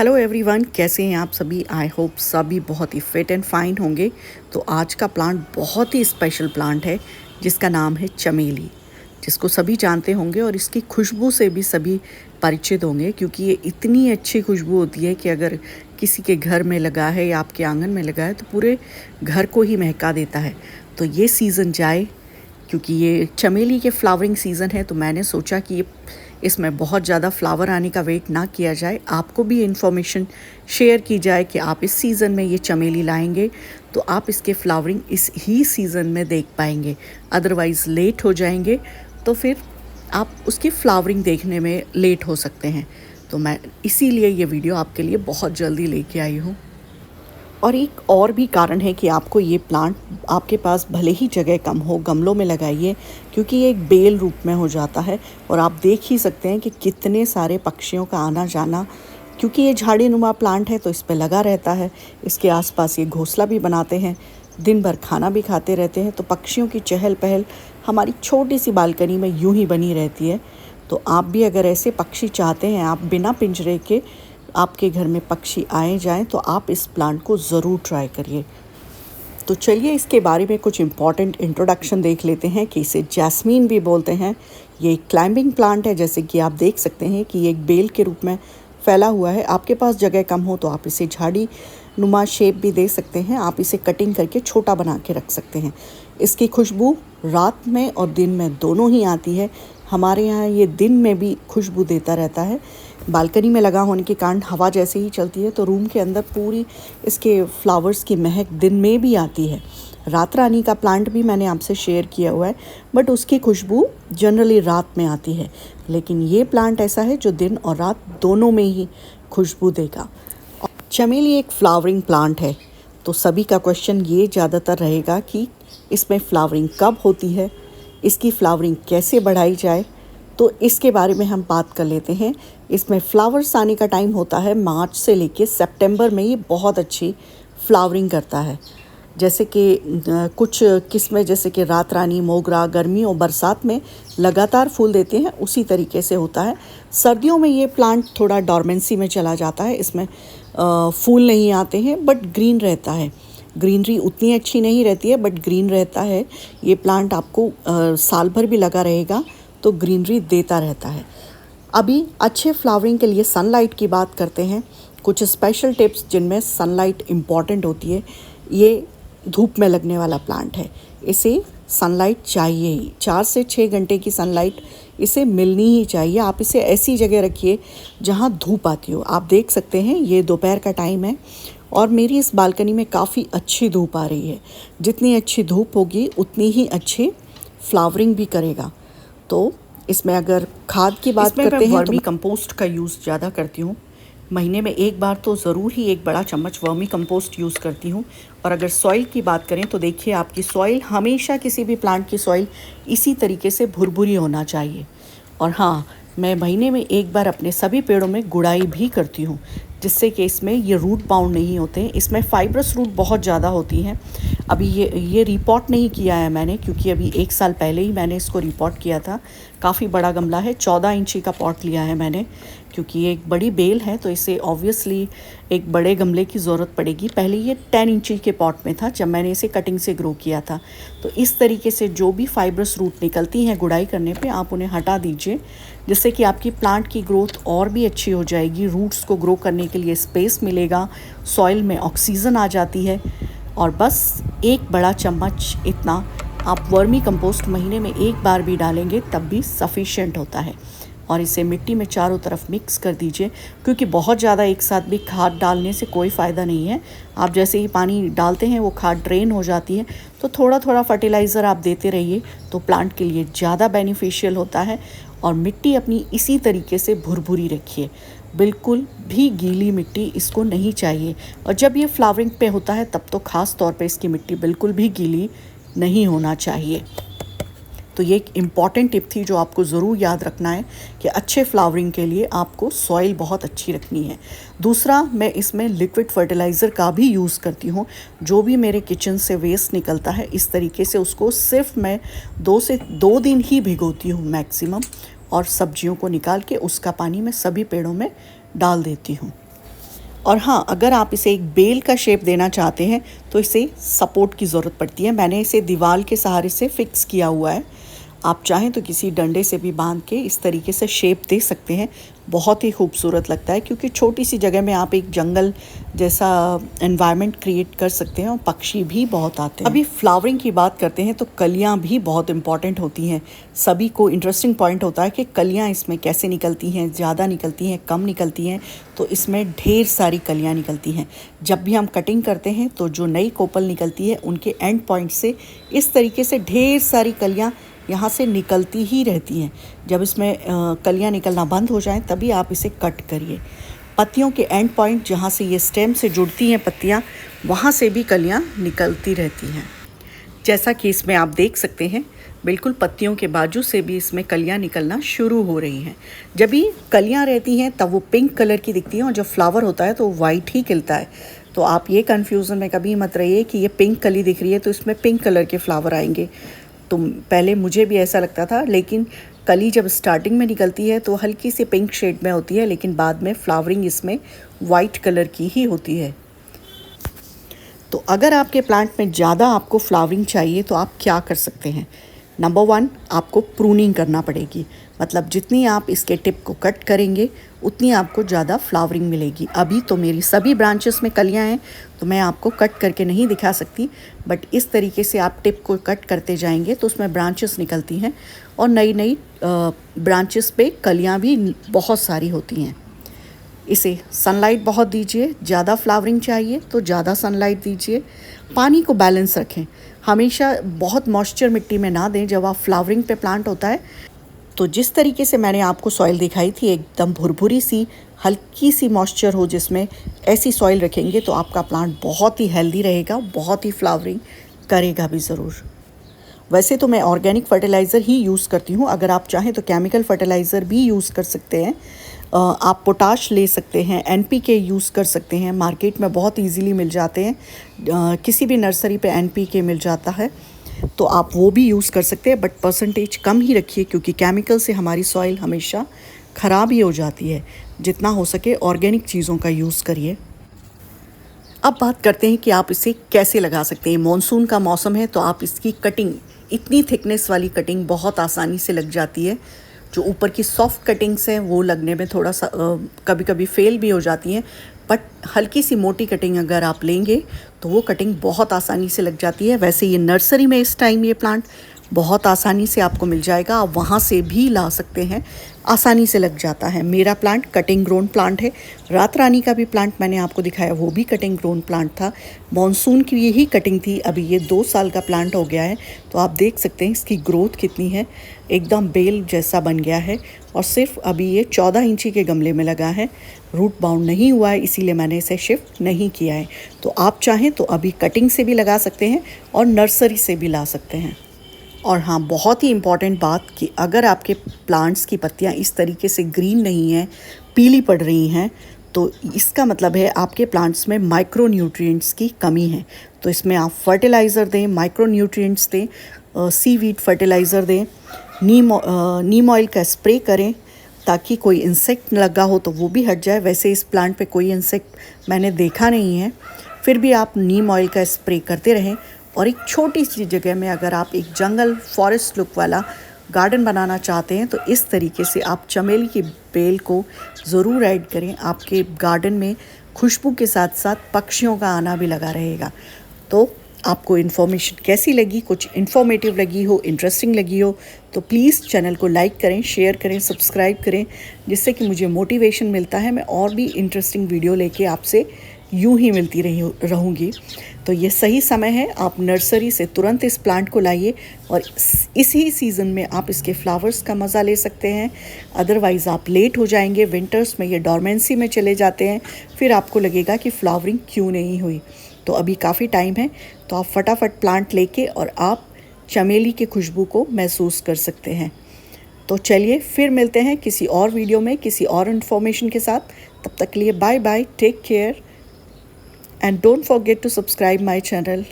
Hello everyone, कैसे हैं आप सभी। आई होप सभी बहुत ही फिट एंड फाइन होंगे। तो आज का प्लांट बहुत ही स्पेशल प्लांट है जिसका नाम है चमेली, जिसको सभी जानते होंगे और इसकी खुशबू से भी सभी परिचित होंगे, क्योंकि ये इतनी अच्छी खुशबू होती है कि अगर किसी के घर में लगा है या आपके आंगन में लगा है तो पूरे घर को ही महका देता है। तो ये सीज़न जाए, क्योंकि ये चमेली के फ्लावरिंग सीज़न है, तो मैंने सोचा कि इसमें बहुत ज़्यादा फ्लावर आने का वेट ना किया जाए, आपको भी इन्फॉर्मेशन शेयर की जाए कि आप इस सीज़न में ये चमेली लाएंगे तो आप इसके फ्लावरिंग इस ही सीज़न में देख पाएंगे। अदरवाइज़ लेट हो जाएंगे तो फिर आप उसकी फ्लावरिंग देखने में लेट हो सकते हैं। तो मैं इसीलिए ये वीडियो आपके लिए बहुत जल्दी लेके आई हूँ। और एक और भी कारण है कि आपको ये प्लांट, आपके पास भले ही जगह कम हो, गमलों में लगाइए, क्योंकि ये एक बेल रूप में हो जाता है। और आप देख ही सकते हैं कि कितने सारे पक्षियों का आना जाना, क्योंकि ये झाड़ी नुमा प्लांट है तो इस पर लगा रहता है। इसके आसपास ये घोंसला भी बनाते हैं, दिन भर खाना भी खाते रहते हैं। तो पक्षियों की चहल पहल हमारी छोटी सी बालकनी में यूं ही बनी रहती है। तो आप भी अगर ऐसे पक्षी चाहते हैं, आप बिना पिंजरे के आपके घर में पक्षी आए जाएं, तो आप इस प्लांट को ज़रूर ट्राई करिए। तो चलिए इसके बारे में कुछ इम्पॉर्टेंट इंट्रोडक्शन देख लेते हैं कि इसे जैस्मीन भी बोलते हैं। ये एक क्लाइंबिंग प्लांट है, जैसे कि आप देख सकते हैं कि ये एक बेल के रूप में फैला हुआ है। आपके पास जगह कम हो तो आप इसे झाड़ी नुमा शेप भी दे सकते हैं, आप इसे कटिंग करके छोटा बना के रख सकते हैं। इसकी खुशबू रात में और दिन में दोनों ही आती है। हमारे यहाँ ये दिन में भी खुशबू देता रहता है। बालकनी में लगा होने के कारण हवा जैसे ही चलती है तो रूम के अंदर पूरी इसके फ्लावर्स की महक दिन में भी आती है। रात रानी का प्लांट भी मैंने आपसे शेयर किया हुआ है, बट उसकी खुशबू जनरली रात में आती है। लेकिन ये प्लांट ऐसा है जो दिन और रात दोनों में ही खुशबू देगा। चमेली एक फ्लावरिंग प्लांट है, तो सभी का क्वेश्चन ये ज़्यादातर रहेगा कि इसमें फ्लावरिंग कब होती है, इसकी फ्लावरिंग कैसे बढ़ाई जाए। तो इसके बारे में हम बात कर लेते हैं। इसमें फ्लावर्स आने का टाइम होता है मार्च से लेके सितंबर में। ये बहुत अच्छी फ्लावरिंग करता है। जैसे कि कुछ किस्में जैसे कि रात रानी, मोगरा गर्मी और बरसात में लगातार फूल देते हैं, उसी तरीके से होता है। सर्दियों में ये प्लांट थोड़ा डॉर्मेंसी में चला जाता है, इसमें फूल नहीं आते हैं, बट ग्रीन रहता है। ग्रीनरी उतनी अच्छी नहीं रहती है, बट ग्रीन रहता है। ये प्लांट आपको साल भर भी लगा रहेगा तो ग्रीनरी देता रहता है। अभी अच्छे फ्लावरिंग के लिए सनलाइट की बात करते हैं। कुछ स्पेशल टिप्स जिनमें सनलाइट इम्पॉर्टेंट होती है। ये धूप में लगने वाला प्लांट है, इसे सनलाइट चाहिए ही। 4 से 6 घंटे की सनलाइट इसे मिलनी ही चाहिए। आप इसे ऐसी जगह रखिए जहाँ धूप आती हो। आप देख सकते हैं ये दोपहर का टाइम है और मेरी इस बालकनी में काफ़ी अच्छी धूप आ रही है। जितनी अच्छी धूप होगी उतनी ही अच्छी फ्लावरिंग भी करेगा। तो इसमें अगर खाद की बात करते हैं वर्मी कंपोस्ट का यूज़ ज़्यादा करती हूँ। महीने में एक बार तो ज़रूर ही एक बड़ा चम्मच वर्मी कंपोस्ट यूज़ करती हूँ। और अगर सॉइल की बात करें तो देखिए, आपकी सॉइल हमेशा, किसी भी प्लांट की सॉइल इसी तरीके से भुरभुरी होना चाहिए। और हाँ, मैं महीने में एक बार अपने सभी पेड़ों में गुड़ाई भी करती हूँ, जिससे कि इसमें ये रूट बाउंड नहीं होते हैं। इसमें फाइब्रस रूट बहुत ज़्यादा होती हैं। अभी ये रिपोर्ट नहीं किया है मैंने, क्योंकि अभी 1 साल पहले ही मैंने इसको रिपोर्ट किया था। काफ़ी बड़ा गमला है, 14 इंची का पॉट लिया है मैंने, क्योंकि ये एक बड़ी बेल है तो इसे ऑब्वियसली एक बड़े गमले की ज़रूरत पड़ेगी। पहले ये 10 इंची के पॉट में था जब मैंने इसे कटिंग से ग्रो किया था। तो इस तरीके से जो भी फाइब्रस रूट निकलती हैं गुड़ाई करने पे, आप उन्हें हटा दीजिए, जिससे कि आपकी प्लांट की ग्रोथ और भी अच्छी हो जाएगी। रूट्स को ग्रो करने के लिए स्पेस मिलेगा, सॉइल में ऑक्सीजन आ जाती है। और बस एक बड़ा चम्मच इतना आप वर्मी कंपोस्ट महीने में एक बार भी डालेंगे तब भी सफिशिएंट होता है। और इसे मिट्टी में चारों तरफ मिक्स कर दीजिए, क्योंकि बहुत ज़्यादा एक साथ भी खाद डालने से कोई फ़ायदा नहीं है। आप जैसे ही पानी डालते हैं वो खाद ड्रेन हो जाती है, तो थोड़ा थोड़ा फर्टिलाइज़र आप देते रहिए, तो प्लांट के लिए ज़्यादा बेनिफिशियल होता है। और मिट्टी अपनी इसी तरीके से भुरभुरी रखिए, बिल्कुल भी गीली मिट्टी इसको नहीं चाहिए। और जब ये फ्लावरिंग पे होता है तब तो ख़ास तौर पे इसकी मिट्टी बिल्कुल भी गीली नहीं होना चाहिए। तो ये एक इम्पॉर्टेंट टिप थी जो आपको ज़रूर याद रखना है कि अच्छे फ्लावरिंग के लिए आपको सॉइल बहुत अच्छी रखनी है। दूसरा, मैं इसमें लिक्विड फर्टिलाइज़र का भी यूज़ करती हूँ। जो भी मेरे किचन से वेस्ट निकलता है, इस तरीके से उसको सिर्फ मैं 2 से 2 दिन ही भिगोती हूँ मैक्सिमम, और सब्जियों को निकाल के उसका पानी मैं सभी पेड़ों में डाल देती हूँ। और हाँ, अगर आप इसे एक बेल का शेप देना चाहते हैं तो इसे सपोर्ट की ज़रूरत पड़ती है। मैंने इसे दीवार के सहारे से फिक्स किया हुआ है। आप चाहें तो किसी डंडे से भी बांध के इस तरीके से शेप दे सकते हैं। बहुत ही खूबसूरत लगता है क्योंकि छोटी सी जगह में आप एक जंगल जैसा एनवायरनमेंट क्रिएट कर सकते हैं और पक्षी भी बहुत आते हैं। अभी फ्लावरिंग की बात करते हैं तो कलियां भी बहुत इंपॉर्टेंट होती हैं। सभी को इंटरेस्टिंग पॉइंट होता है कि कलियां इसमें कैसे निकलती हैं, ज़्यादा निकलती हैं, कम निकलती हैं। तो इसमें ढेर सारी कलियाँ निकलती हैं। जब भी हम कटिंग करते हैं तो जो नई कोपल निकलती है उनके एंड पॉइंट से इस तरीके से ढेर सारी कलियाँ यहाँ से निकलती ही रहती हैं। जब इसमें कलियाँ निकलना बंद हो जाएं तभी आप इसे कट करिए। पत्तियों के एंड पॉइंट जहाँ से ये स्टेम से जुड़ती हैं पत्तियाँ, वहाँ से भी कलियाँ निकलती रहती हैं। जैसा कि इसमें आप देख सकते हैं, बिल्कुल पत्तियों के बाजू से भी इसमें कलियाँ निकलना शुरू हो रही हैं। जब भी कलियाँ रहती हैं तब वो पिंक कलर की दिखती हैं और जब फ्लावर होता है तो वाइट ही खिलता है। तो आप ये कन्फ्यूज़न में कभी मत रहिए कि ये पिंक कली दिख रही है तो इसमें पिंक कलर के फ्लावर आएंगे। तो पहले मुझे भी ऐसा लगता था, लेकिन कली जब स्टार्टिंग में निकलती है तो हल्की सी पिंक शेड में होती है, लेकिन बाद में फ्लावरिंग इसमें वाइट कलर की ही होती है। तो अगर आपके प्लांट में ज़्यादा आपको फ्लावरिंग चाहिए तो आप क्या कर सकते हैं। नंबर 1, आपको प्रूनिंग करना पड़ेगी। मतलब जितनी आप इसके टिप को कट करेंगे उतनी आपको ज़्यादा फ्लावरिंग मिलेगी। अभी तो मेरी सभी ब्रांचेस में कलियां हैं तो मैं आपको कट करके नहीं दिखा सकती, बट इस तरीके से आप टिप को कट करते जाएंगे तो उसमें ब्रांचेस निकलती हैं और नई नई ब्रांचेस पे कलियां भी बहुत सारी होती हैं। इसे सनलाइट बहुत दीजिए। ज़्यादा फ्लावरिंग चाहिए तो ज़्यादा सनलाइट दीजिए। पानी को बैलेंस रखें। हमेशा बहुत मॉइस्चर मिट्टी में ना दें जब आप फ्लावरिंग पे प्लांट होता है। तो जिस तरीके से मैंने आपको सॉइल दिखाई थी, एकदम भुरभुरी सी, हल्की सी मॉइस्चर हो जिसमें, ऐसी सॉइल रखेंगे तो आपका प्लांट बहुत ही हेल्दी रहेगा, बहुत ही फ्लावरिंग करेगा भी ज़रूर। वैसे तो मैं ऑर्गेनिक फर्टिलाइज़र ही यूज़ करती हूँ। अगर आप चाहें तो केमिकल फर्टिलाइज़र भी यूज़ कर सकते हैं। आप पोटाश ले सकते हैं, NPK यूज़ कर सकते हैं। मार्केट में बहुत इजीली मिल जाते हैं। किसी भी नर्सरी पे NPK मिल जाता है तो आप वो भी यूज़ कर सकते हैं, बट परसेंटेज कम ही रखिए क्योंकि केमिकल से हमारी सॉइल हमेशा ख़राब ही हो जाती है। जितना हो सके ऑर्गेनिक चीज़ों का यूज़ करिए। अब बात करते हैं कि आप इसे कैसे लगा सकते हैं। मॉनसून का मौसम है तो आप इसकी कटिंग, इतनी थिकनेस वाली कटिंग बहुत आसानी से लग जाती है। जो ऊपर की सॉफ्ट कटिंग्स हैं वो लगने में थोड़ा सा कभी कभी फेल भी हो जाती हैं, बट हल्की सी मोटी कटिंग अगर आप लेंगे तो वो कटिंग बहुत आसानी से लग जाती है। वैसे ये नर्सरी में इस टाइम ये प्लांट बहुत आसानी से आपको मिल जाएगा। आप वहाँ से भी ला सकते हैं, आसानी से लग जाता है। मेरा प्लांट कटिंग ग्रोन प्लांट है। रात रानी का भी प्लांट मैंने आपको दिखाया, वो भी कटिंग ग्रोन प्लांट था। मॉनसून की यही कटिंग थी। अभी ये 2 साल का प्लांट हो गया है तो आप देख सकते हैं इसकी ग्रोथ कितनी है। एकदम बेल जैसा बन गया है और सिर्फ अभी ये 14 इंची के गमले में लगा है। रूट बाउंड नहीं हुआ है, इसीलिए मैंने इसे शिफ्ट नहीं किया है। तो आप चाहें तो अभी कटिंग से भी लगा सकते हैं और नर्सरी से भी ला सकते हैं। और हाँ, बहुत ही इम्पॉर्टेंट बात कि अगर आपके प्लांट्स की पत्तियाँ इस तरीके से ग्रीन नहीं हैं, पीली पड़ रही हैं, तो इसका मतलब है आपके प्लांट्स में माइक्रो न्यूट्रिएंट्स की कमी है। तो इसमें आप फर्टिलाइज़र दें, माइक्रो न्यूट्रिएंट्स दें, सीवीड फर्टिलाइज़र दें, नीम ऑयल का स्प्रे करें ताकि कोई इंसेक्ट लगा हो तो वो भी हट जाए। वैसे इस प्लांट पे कोई इंसेक्ट मैंने देखा नहीं है, फिर भी आप नीम ऑयल का स्प्रे करते रहें। और एक छोटी सी जगह में अगर आप एक जंगल फॉरेस्ट लुक वाला गार्डन बनाना चाहते हैं तो इस तरीके से आप चमेली की बेल को ज़रूर ऐड करें। आपके गार्डन में खुशबू के साथ साथ पक्षियों का आना भी लगा रहेगा। तो आपको इन्फॉर्मेशन कैसी लगी, कुछ इन्फॉर्मेटिव लगी हो, इंटरेस्टिंग लगी हो तो प्लीज़ चैनल को लाइक करें, शेयर करें, सब्सक्राइब करें, जिससे कि मुझे मोटिवेशन मिलता है। मैं और भी इंटरेस्टिंग वीडियो लेके आपसे यूं ही मिलती रहूँगी। तो ये सही समय है, आप नर्सरी से तुरंत इस प्लांट को लाइए और इसी सीज़न में आप इसके फ्लावर्स का मज़ा ले सकते हैं। अदरवाइज़ आप लेट हो जाएंगे, विंटर्स में ये डॉर्मेंसी में चले जाते हैं, फिर आपको लगेगा कि फ्लावरिंग क्यों नहीं हुई। तो अभी काफ़ी टाइम है, तो आप फटाफट प्लांट लेके और आप चमेली की खुशबू को महसूस कर सकते हैं। तो चलिए फिर मिलते हैं किसी और वीडियो में किसी और इन्फॉर्मेशन के साथ। तब तक के लिए bye bye, take care, and don't forget to subscribe my channel.